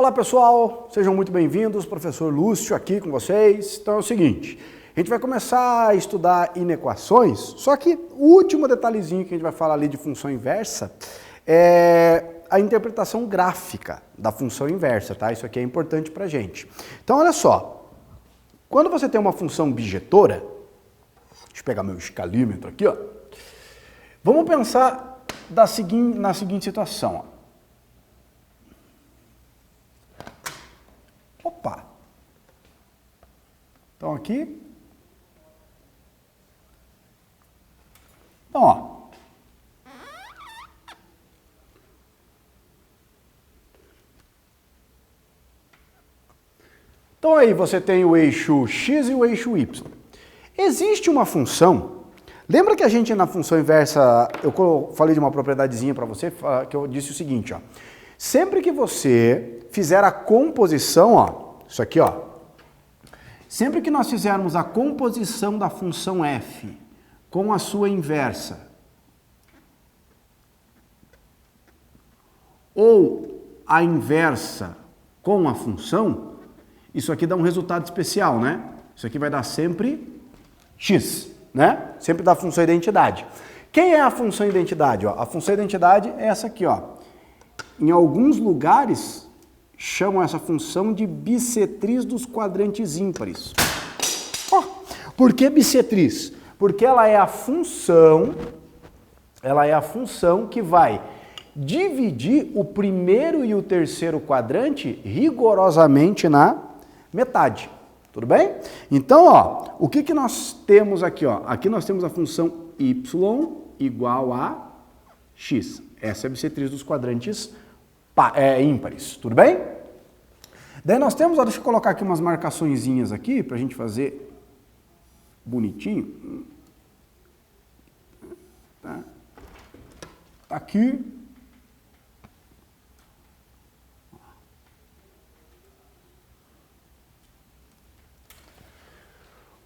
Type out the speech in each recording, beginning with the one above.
Olá pessoal, sejam muito bem-vindos, professor Lúcio aqui com vocês. Então é o seguinte, a gente vai começar a estudar inequações, só que o último detalhezinho que a gente vai falar ali de função inversa é a interpretação gráfica da função inversa, tá? Isso aqui é importante pra gente. Então olha só, quando você tem uma função bijetora, deixa eu pegar meu escalímetro aqui, ó. Vamos pensar na seguinte situação, ó. Opa! Então aqui. Então, ó. Então aí você tem o eixo x e o eixo y. Existe uma função. Lembra que a gente na função inversa, eu falei de uma propriedadezinha para você, que eu disse o seguinte, ó. Sempre que você fizer a composição, ó, isso aqui, ó. Sempre que nós fizermos a composição da função f com a sua inversa, ou a inversa com a função, isso aqui dá um resultado especial, né? Isso aqui vai dar sempre x, né? Sempre dá a função identidade. Quem é a função identidade? Ó? A função identidade é essa aqui, ó. Em alguns lugares, chamam essa função de bissetriz dos quadrantes ímpares. Oh, por que bissetriz? Porque ela é a função que vai dividir o primeiro e o terceiro quadrante rigorosamente na metade. Tudo bem? Então, ó, o que nós temos aqui? Ó? Aqui nós temos a função y igual a x. Essa é a bissetriz dos quadrantes ímpares. Tudo bem? Daí nós temos, ó, deixa eu colocar aqui umas marcaçõezinhas aqui para a gente fazer bonitinho. Tá aqui.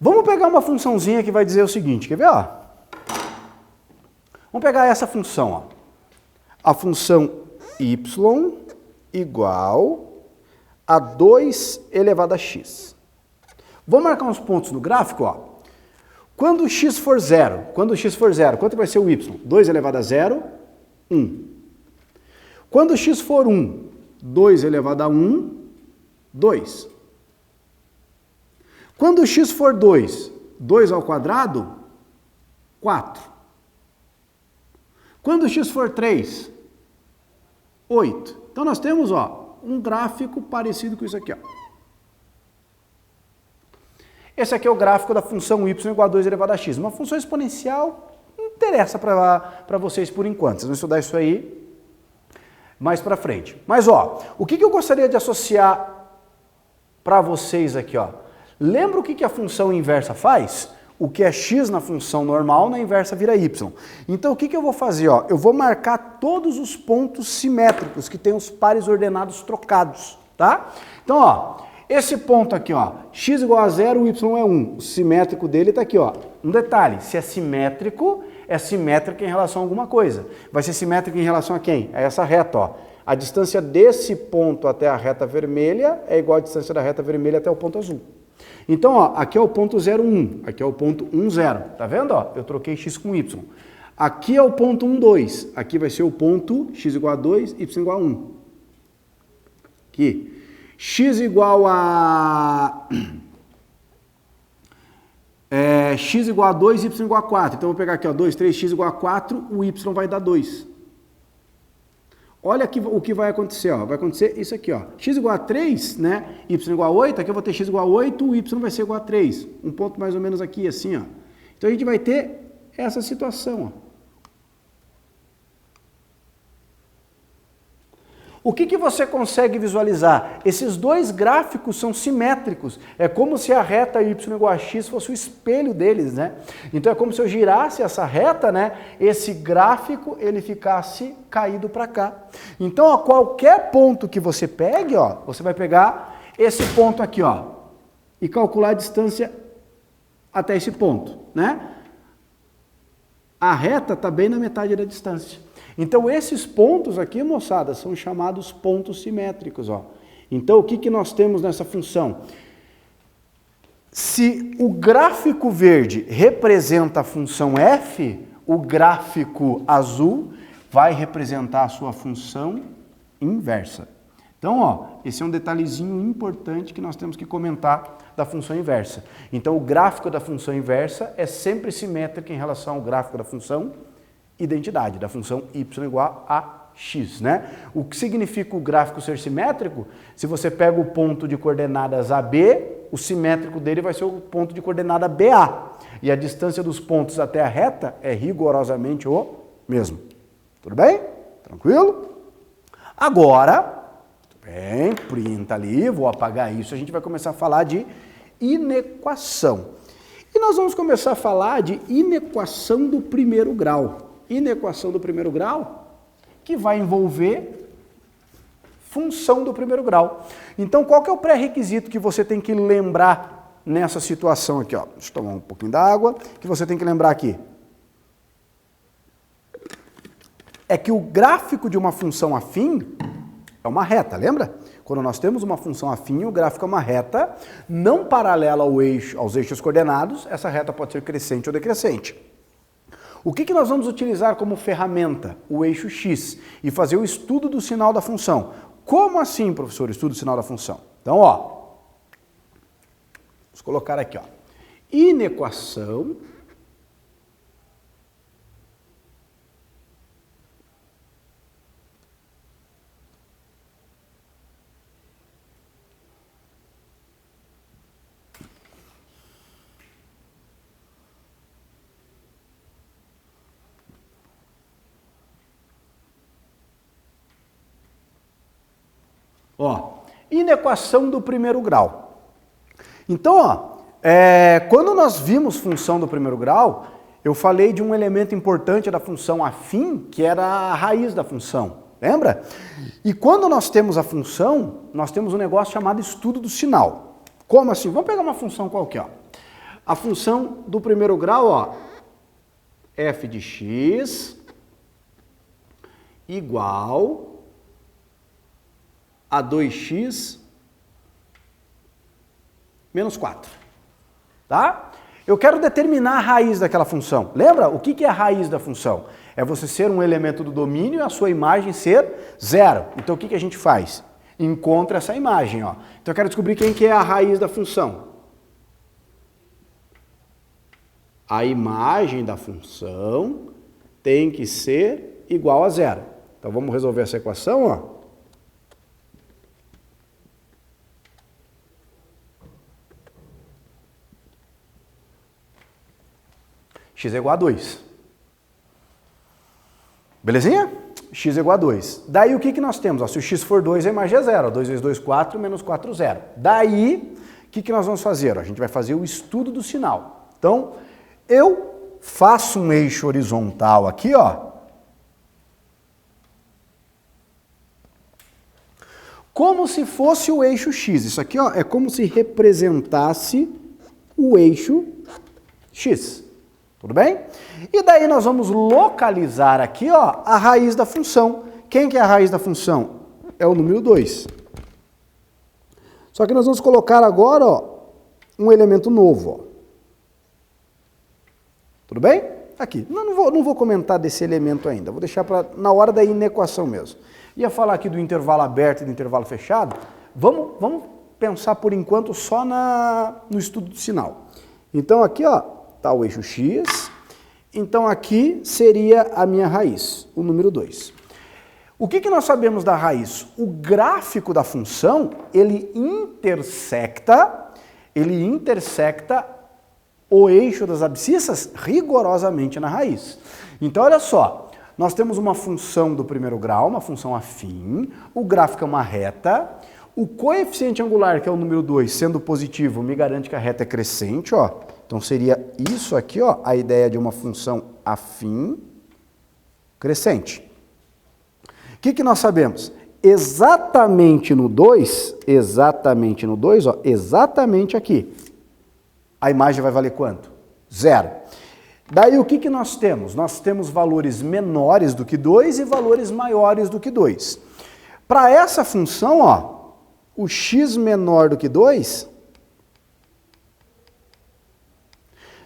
Vamos pegar uma funçãozinha que vai dizer o seguinte, quer ver? Ó? Vamos pegar essa função, ó. A função y igual a 2 elevado a x. Vou marcar uns pontos no gráfico, ó. Quando x for zero, quanto vai ser o y? 2 elevado a 0, 1. Quando x for 1, 2 elevado a 1, 2. Quando x for 2, 2 ao quadrado, 4. Quando x for 3, 8. Então nós temos, ó, um gráfico parecido com isso aqui, ó. Esse aqui é o gráfico da função y igual a 2 elevado a x. Uma função exponencial não interessa para vocês por enquanto. Vocês vão estudar isso aí mais para frente. Mas, ó, o que eu gostaria de associar para vocês aqui, ó? Lembra o que a função inversa faz? O que é x na função normal, na inversa vira y. Então, o que eu vou fazer? Ó? Eu vou marcar todos os pontos simétricos que tem os pares ordenados trocados, tá? Então, ó, esse ponto aqui, ó, x igual a 0, o y é 1. O simétrico dele está aqui, ó. Um detalhe, se é simétrico em relação a alguma coisa. Vai ser simétrico em relação a quem? A essa reta, ó. A distância desse ponto até a reta vermelha é igual à distância da reta vermelha até o ponto azul. Então, ó, aqui é o ponto 0, 1, aqui é o ponto 1, 0. Tá vendo? Ó? Eu troquei x com y. Aqui é o ponto 1, 2. Aqui vai ser o ponto x igual a 2, y igual a 1. Aqui. X igual a... x igual a 2, y igual a 4. Então, eu vou pegar aqui, ó, 2, 3, x igual a 4, o y vai dar 2. Olha aqui o que vai acontecer, ó. Vai acontecer isso aqui, ó. X igual a 3, né? Y igual a 8, aqui eu vou ter x igual a 8, o y vai ser igual a 3. Um ponto mais ou menos aqui, assim, ó. Então a gente vai ter essa situação, ó. O que você consegue visualizar? Esses dois gráficos são simétricos. É como se a reta y igual a x fosse o espelho deles, né? Então é como se eu girasse essa reta, né? Esse gráfico, ele ficasse caído para cá. Então, ó, qualquer ponto que você pegue, ó, você vai pegar esse ponto aqui, ó, e calcular a distância até esse ponto, né? A reta está bem na metade da distância. Então, esses pontos aqui, moçada, são chamados pontos simétricos, ó. Então, o que nós temos nessa função? Se o gráfico verde representa a função f, o gráfico azul vai representar a sua função inversa. Então, ó, esse é um detalhezinho importante que nós temos que comentar da função inversa. Então, o gráfico da função inversa é sempre simétrico em relação ao gráfico da função identidade, da função y igual a x, né? O que significa o gráfico ser simétrico? Se você pega o ponto de coordenadas AB, o simétrico dele vai ser o ponto de coordenada BA. E a distância dos pontos até a reta é rigorosamente o mesmo. Tudo bem? Tranquilo? Agora, bem, printa ali, vou apagar isso, a gente vai começar a falar de inequação. E nós vamos começar a falar de inequação do primeiro grau. Inequação do primeiro grau, que vai envolver função do primeiro grau. Então, qual que é o pré-requisito que você tem que lembrar nessa situação aqui? Ó? Deixa eu tomar um pouquinho d'água, que você tem que lembrar aqui. É que o gráfico de uma função afim é uma reta, lembra? Quando nós temos uma função afim, o gráfico é uma reta não paralela aos eixos coordenados, essa reta pode ser crescente ou decrescente. O que nós vamos utilizar como ferramenta? O eixo x e fazer o estudo do sinal da função. Como assim, professor, estudo do sinal da função? Então, ó, vamos colocar aqui, ó, inequação inequação do primeiro grau. Então, ó, quando nós vimos função do primeiro grau, eu falei de um elemento importante da função afim, que era a raiz da função, lembra? E quando nós temos a função, nós temos um negócio chamado estudo do sinal. Como assim? Vamos pegar uma função qualquer, ó. A função do primeiro grau, ó, f de x igual a 2x menos 4, tá? Eu quero determinar a raiz daquela função. Lembra? O que é a raiz da função? É você ser um elemento do domínio e a sua imagem ser zero. Então o que a gente faz? Encontra essa imagem, ó. Então eu quero descobrir quem que é a raiz da função. A imagem da função tem que ser igual a zero. Então vamos resolver essa equação, ó. X é igual a 2. Belezinha? X é igual a 2. Daí o que nós temos? Ó, se o x for 2, a imagem é 0. 2 vezes 2, 4, menos 4, 0. Daí, o que nós vamos fazer? Ó, a gente vai fazer o estudo do sinal. Então, eu faço um eixo horizontal aqui, ó. Como se fosse o eixo x. Isso aqui, ó, é como se representasse o eixo x. Tudo bem? E daí nós vamos localizar aqui, ó, a raiz da função. Quem que é a raiz da função? É o número 2. Só que nós vamos colocar agora, ó, um elemento novo, ó. Tudo bem? Aqui. Não vou comentar desse elemento ainda. Vou deixar para na hora da inequação mesmo. Ia falar aqui do intervalo aberto e do intervalo fechado. Vamos pensar por enquanto só no estudo do sinal. Então aqui, ó, está o eixo x, então aqui seria a minha raiz, o número 2. O que nós sabemos da raiz? O gráfico da função, ele intersecta o eixo das abscissas rigorosamente na raiz. Então olha só, nós temos uma função do primeiro grau, uma função afim, o gráfico é uma reta, o coeficiente angular, que é o número 2, sendo positivo, me garante que a reta é crescente, ó. Então seria isso aqui, ó, a ideia de uma função afim crescente. O que nós sabemos? Exatamente no 2, ó, exatamente aqui, a imagem vai valer quanto? 0. Daí o que nós temos? Nós temos valores menores do que 2 e valores maiores do que 2. Para essa função, ó, o x menor do que 2,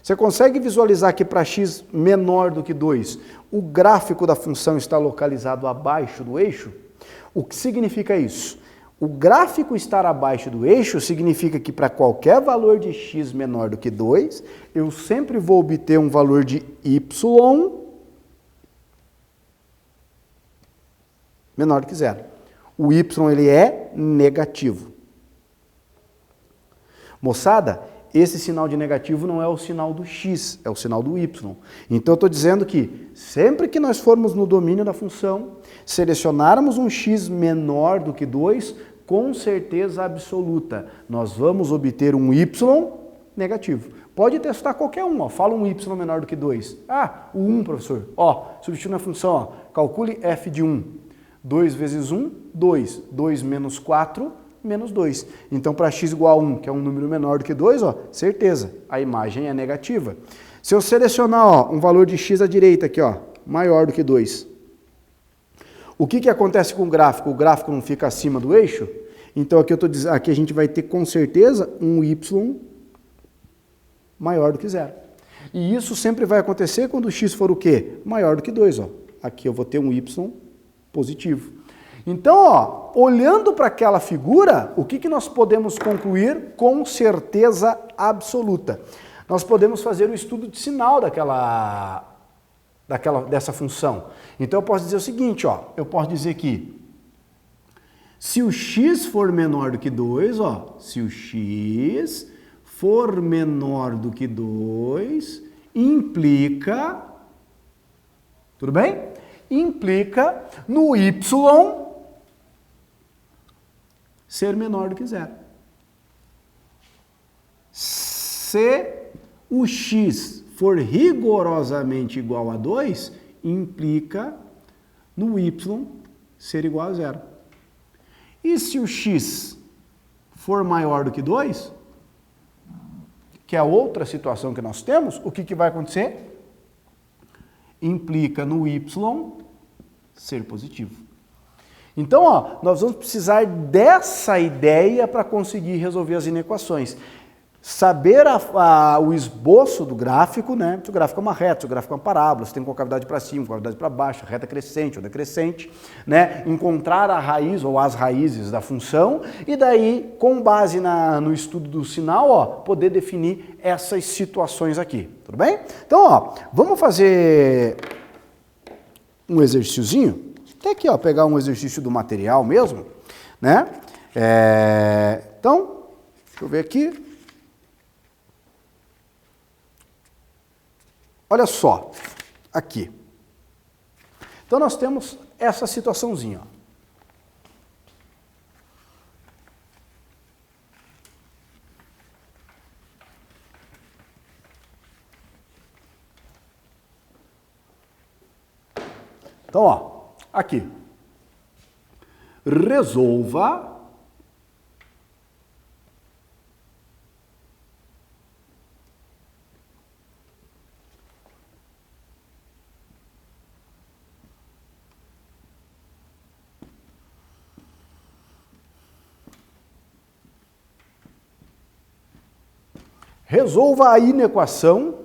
você consegue visualizar que para x menor do que 2, o gráfico da função está localizado abaixo do eixo? O que significa isso? O gráfico estar abaixo do eixo significa que para qualquer valor de x menor do que 2, eu sempre vou obter um valor de y menor do que zero. O y ele é negativo. Moçada, esse sinal de negativo não é o sinal do x, é o sinal do y. Então eu estou dizendo que sempre que nós formos no domínio da função, selecionarmos um x menor do que 2, com certeza absoluta, nós vamos obter um y negativo. Pode testar qualquer um, ó. Fala um y menor do que 2. Ah, o 1, professor. Ó, substituindo a função, ó, calcule f de 1. 2 vezes 1, 2. 2 menos 4, menos 2. Então, para x igual a 1, que é um número menor do que 2, ó, certeza, a imagem é negativa. Se eu selecionar ó, um valor de x à direita aqui, ó, maior do que 2, o que acontece com o gráfico? O gráfico não fica acima do eixo? Então aqui, aqui a gente vai ter com certeza um y maior do que zero. E isso sempre vai acontecer quando o x for o quê? Maior do que 2. Ó. Aqui eu vou ter um y positivo. Então, ó, olhando para aquela figura, o que nós podemos concluir com certeza absoluta? Nós podemos fazer o estudo de sinal dessa função. Então eu posso dizer o seguinte, ó, eu posso dizer que se o x for menor do que 2, ó, se o x for menor do que 2, implica, tudo bem? Implica no y ser menor do que zero. Se o x for rigorosamente igual a 2, implica no y ser igual a zero. E se o x for maior do que 2, que é a outra situação que nós temos, o que vai acontecer? Implica no y ser positivo. Então, ó, nós vamos precisar dessa ideia para conseguir resolver as inequações. Saber o esboço do gráfico, né? Se o gráfico é uma reta, se o gráfico é uma parábola, se tem concavidade para cima, concavidade para baixo, reta crescente ou decrescente, né? Encontrar a raiz ou as raízes da função e daí, com base no estudo do sinal, ó, poder definir essas situações aqui, tudo bem? Então, ó, vamos fazer um exercíciozinho, até aqui, ó, pegar um exercício do material mesmo, né? Então, deixa eu ver aqui. Olha só, aqui. Então nós temos essa situaçãozinha. Ó. Então, ó, aqui. Resolva a inequação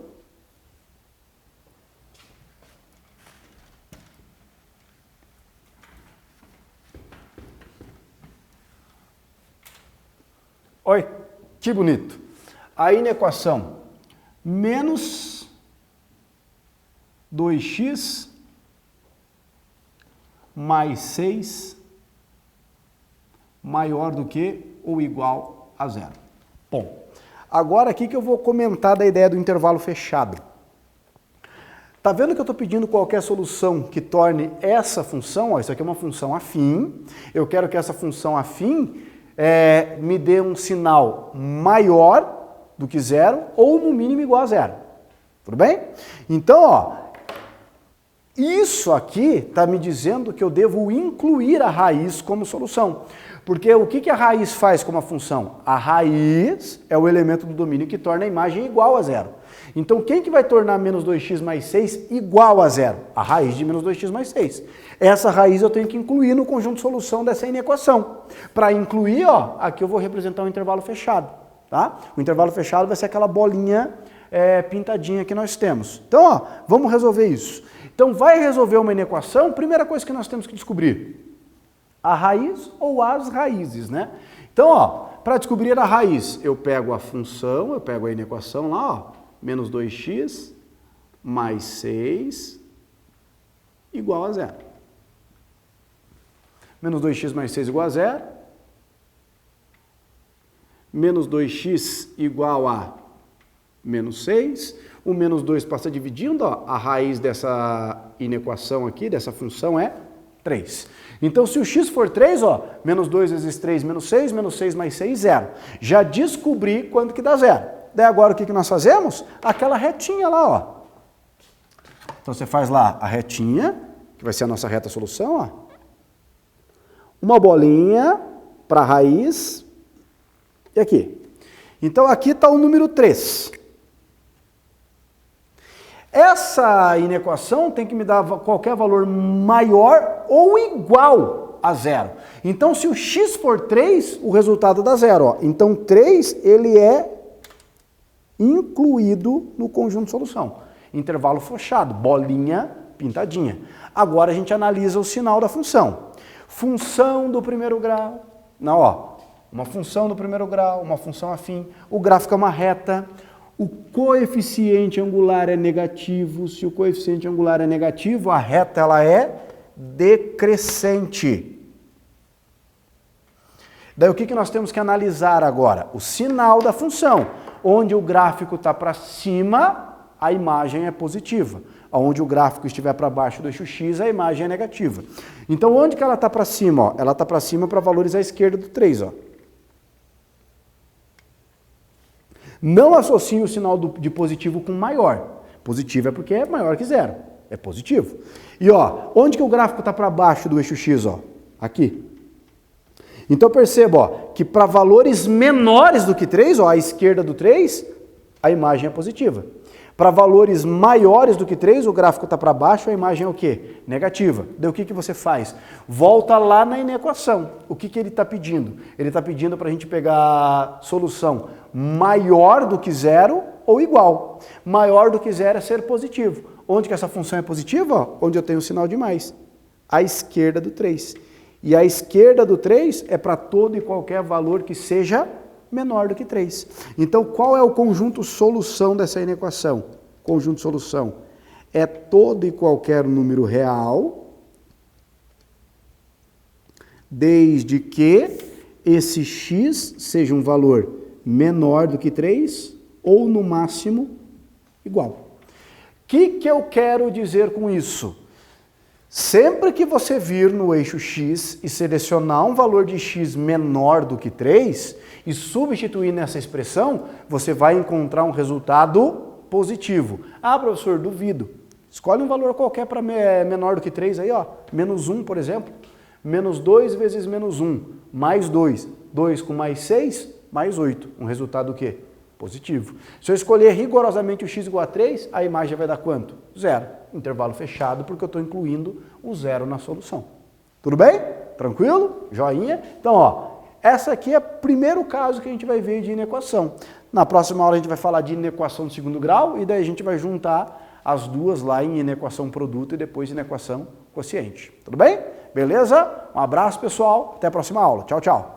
Olha, que bonito. A inequação menos 2x mais 6 maior do que ou igual a zero. Bom, agora aqui que eu vou comentar da ideia do intervalo fechado. Tá vendo que eu estou pedindo qualquer solução que torne essa função, ó, isso aqui é uma função afim, eu quero que essa função afim me dê um sinal maior do que zero ou no mínimo igual a zero. Tudo bem? Então, ó, Isso aqui está me dizendo que eu devo incluir a raiz como solução. Porque o que a raiz faz como a função? A raiz é o elemento do domínio que torna a imagem igual a zero. Então, quem que vai tornar menos 2x mais 6 igual a zero? A raiz de menos 2x mais 6. Essa raiz eu tenho que incluir no conjunto de solução dessa inequação. Para incluir, ó, aqui eu vou representar um intervalo fechado. Tá? O intervalo fechado vai ser aquela bolinha pintadinha que nós temos. Então, ó, vamos resolver isso. Então, vai resolver uma inequação, primeira coisa que nós temos que descobrir, a raiz ou as raízes, né? Então, ó, para descobrir a raiz, eu pego a função, eu pego a inequação lá, ó, menos 2x mais 6 igual a zero. Menos 2x mais 6 igual a zero. Menos 2x igual a menos 6. O menos 2 passa dividindo, ó, a raiz dessa inequação aqui, dessa função é 3. Então, se o x for 3, ó, menos 2 vezes 3, menos 6 mais 6, 0. Já descobri quanto que dá zero. Daí agora o que nós fazemos? Aquela retinha lá, ó. Então você faz lá a retinha, que vai ser a nossa reta solução, ó. Uma bolinha para a raiz e aqui. Então aqui está o número 3. Essa inequação tem que me dar qualquer valor maior ou igual a zero. Então se o x for 3, o resultado dá zero, ó. Então 3 ele é incluído no conjunto de solução. Intervalo fechado, bolinha pintadinha. Agora a gente analisa o sinal da função. Função do primeiro grau. Não, ó, uma função do primeiro grau, uma função afim. O gráfico é uma reta. O coeficiente angular é negativo. Se o coeficiente angular é negativo, a reta ela é decrescente. Daí o que nós temos que analisar agora? O sinal da função. Onde o gráfico está para cima, a imagem é positiva. Onde o gráfico estiver para baixo do eixo X, a imagem é negativa. Então, onde que ela está para cima? Ó? Ela está para cima para valores à esquerda do 3. Ó. Não associe o sinal de positivo com maior. Positivo é porque é maior que zero. É positivo. E ó, onde que o gráfico está para baixo do eixo X? Ó? Aqui. Então perceba, ó, que para valores menores do que 3, ó, à esquerda do 3, a imagem é positiva. Para valores maiores do que 3, o gráfico está para baixo, a imagem é o quê? Negativa. Daí o que você faz? Volta lá na inequação. O que ele está pedindo? Ele está pedindo para a gente pegar solução maior do que zero ou igual. Maior do que zero é ser positivo. Onde que essa função é positiva? Ó, onde eu tenho o sinal de mais. À esquerda do 3. E a esquerda do 3 é para todo e qualquer valor que seja menor do que 3. Então, qual é o conjunto solução dessa inequação? Conjunto solução é todo e qualquer número real, desde que esse x seja um valor menor do que 3 ou, no máximo, igual. O que eu quero dizer com isso? Sempre que você vir no eixo X e selecionar um valor de X menor do que 3 e substituir nessa expressão, você vai encontrar um resultado positivo. Ah, professor, duvido. Escolhe um valor qualquer para menor do que 3 aí, ó. Menos 1, por exemplo. Menos 2 vezes menos 1, mais 2. 2 com mais 6, mais 8. Um resultado o quê? Positivo. Se eu escolher rigorosamente o x igual a 3, a imagem vai dar quanto? Zero. Intervalo fechado, porque eu estou incluindo o zero na solução. Tudo bem? Tranquilo? Joinha? Então, ó, essa aqui é o primeiro caso que a gente vai ver de inequação. Na próxima aula a gente vai falar de inequação de segundo grau e daí a gente vai juntar as duas lá em inequação produto e depois inequação quociente. Tudo bem? Beleza? Um abraço, pessoal. Até a próxima aula. Tchau, tchau.